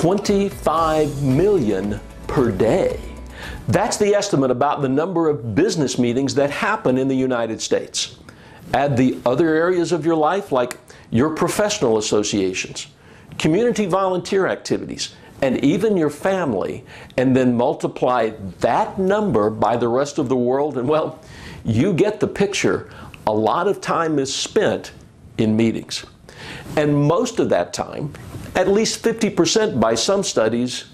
25 million per day. That's the estimate about the number of business meetings that happen in the United States. Add the other areas of your life like your professional associations, community volunteer activities, and even your family, and then multiply that number by the rest of the world, and well, you get the picture. A lot of time is spent in meetings. And most of that time, at least 50% by some studies,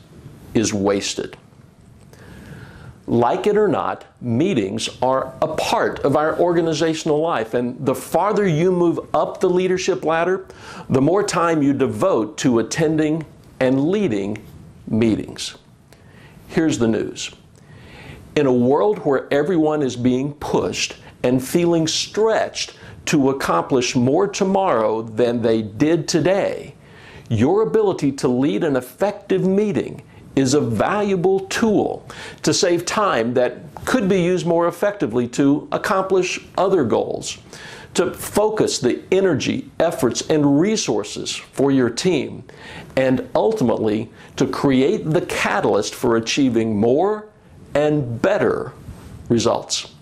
is wasted. Like it or not, meetings are a part of our organizational life, and the farther you move up the leadership ladder, the more time you devote to attending and leading meetings. Here's the news. In a world where everyone is being pushed and feeling stretched to accomplish more tomorrow than they did today, your ability to lead an effective meeting is a valuable tool to save time that could be used more effectively to accomplish other goals, to focus the energy, efforts, and resources for your team, and ultimately to create the catalyst for achieving more and better results.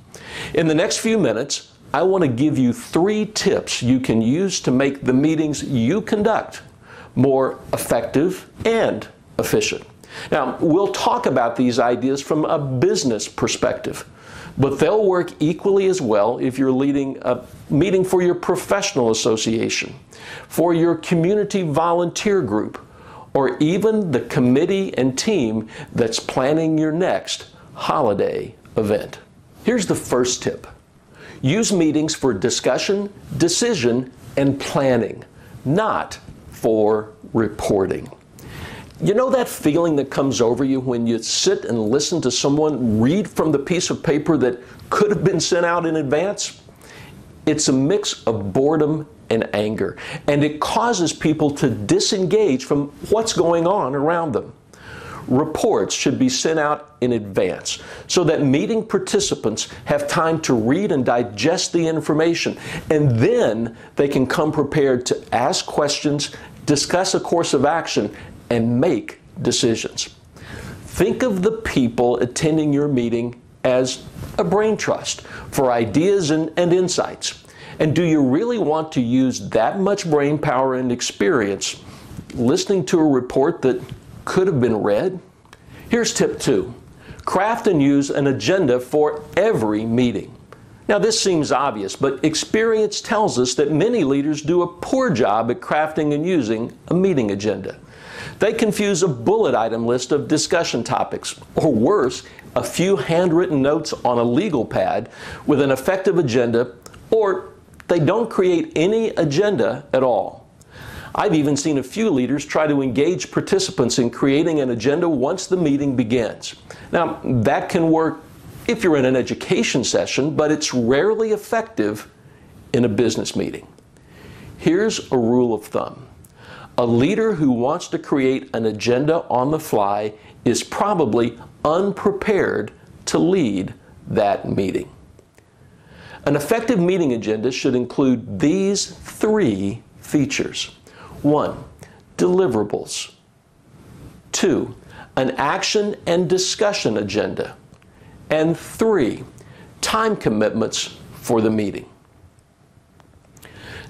In the next few minutes, I want to give you 3 tips you can use to make the meetings you conduct more effective and efficient. Now, we'll talk about these ideas from a business perspective, but they'll work equally as well if you're leading a meeting for your professional association, for your community volunteer group, or even the committee and team that's planning your next holiday event. Here's the first tip. Use meetings for discussion, decision, and planning, not for reporting. You know that feeling that comes over you when you sit and listen to someone read from the piece of paper that could have been sent out in advance? It's a mix of boredom and anger, and it causes people to disengage from what's going on around them. Reports should be sent out in advance so that meeting participants have time to read and digest the information, and then they can come prepared to ask questions, discuss a course of action, and make decisions. Think of the people attending your meeting as a brain trust for ideas and insights. And do you really want to use that much brain power and experience listening to a report that could have been read? Here's tip 2. Craft and use an agenda for every meeting. Now, this seems obvious, but experience tells us that many leaders do a poor job at crafting and using a meeting agenda. They confuse a bullet item list of discussion topics, or worse, a few handwritten notes on a legal pad with an effective agenda, or they don't create any agenda at all. I've even seen a few leaders try to engage participants in creating an agenda once the meeting begins. Now, that can work if you're in an education session, but it's rarely effective in a business meeting. Here's a rule of thumb. A leader who wants to create an agenda on the fly is probably unprepared to lead that meeting. An effective meeting agenda should include these 3 features. 1, deliverables. 2, an action and discussion agenda. And 3, time commitments for the meeting.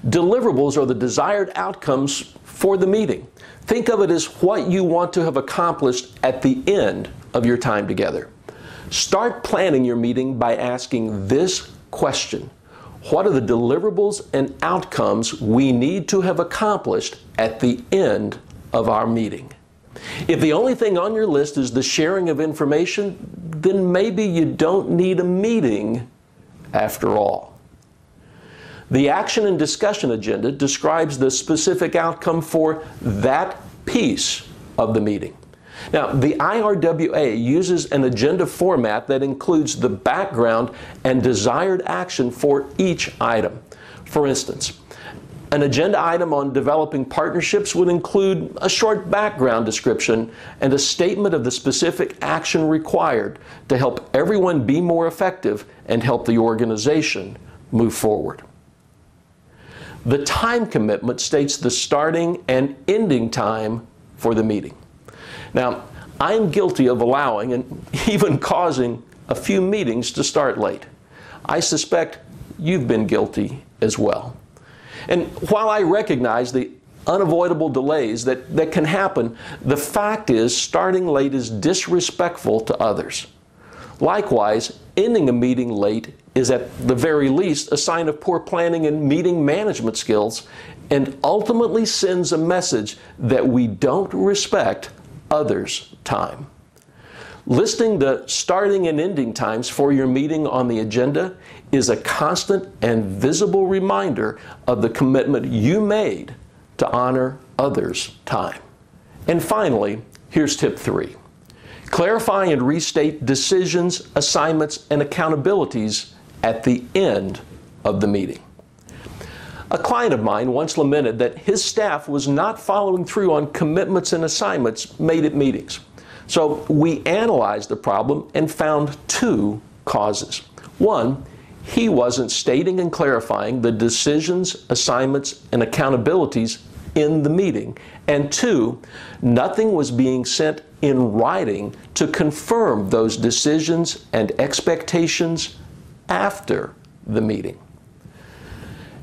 Deliverables are the desired outcomes for the meeting. Think of it as what you want to have accomplished at the end of your time together. Start planning your meeting by asking this question: what are the deliverables and outcomes we need to have accomplished at the end of our meeting? If the only thing on your list is the sharing of information, then maybe you don't need a meeting after all. The action and discussion agenda describes the specific outcome for that piece of the meeting. Now, the IRWA uses an agenda format that includes the background and desired action for each item. For instance, an agenda item on developing partnerships would include a short background description and a statement of the specific action required to help everyone be more effective and help the organization move forward. The time commitment states the starting and ending time for the meeting. Now, I'm guilty of allowing and even causing a few meetings to start late. I suspect you've been guilty as well. And while I recognize the unavoidable delays that can happen, the fact is starting late is disrespectful to others. Likewise, ending a meeting late is at the very least a sign of poor planning and meeting management skills, and ultimately sends a message that we don't respect others' time. Listing the starting and ending times for your meeting on the agenda is a constant and visible reminder of the commitment you made to honor others' time. And finally, here's tip 3. Clarify and restate decisions, assignments, and accountabilities at the end of the meeting. A client of mine once lamented that his staff was not following through on commitments and assignments made at meetings. So we analyzed the problem and found 2 causes. 1, he wasn't stating and clarifying the decisions, assignments, and accountabilities in the meeting. And 2, nothing was being sent in writing to confirm those decisions and expectations after the meeting.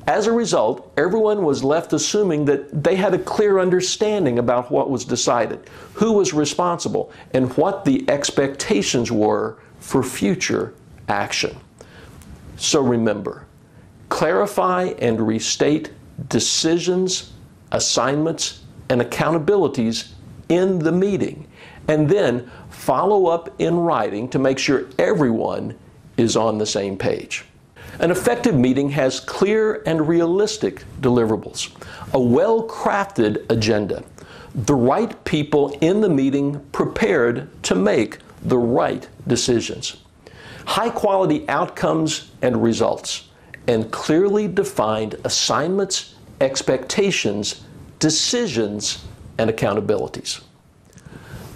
As a result, everyone was left assuming that they had a clear understanding about what was decided, who was responsible, and what the expectations were for future action. So remember, clarify and restate decisions, assignments, and accountabilities in the meeting, and then follow up in writing to make sure everyone is on the same page. An effective meeting has clear and realistic deliverables, a well-crafted agenda, the right people in the meeting prepared to make the right decisions, high-quality outcomes and results, and clearly defined assignments, expectations, decisions, and accountabilities.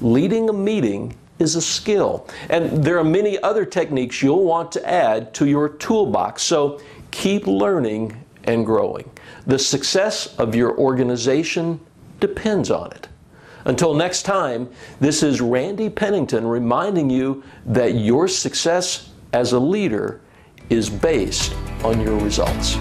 Leading a meeting is a skill, and there are many other techniques you'll want to add to your toolbox, so keep learning and growing. The success of your organization depends on it. Until next time, this is Randy Pennington reminding you that your success as a leader is based on your results.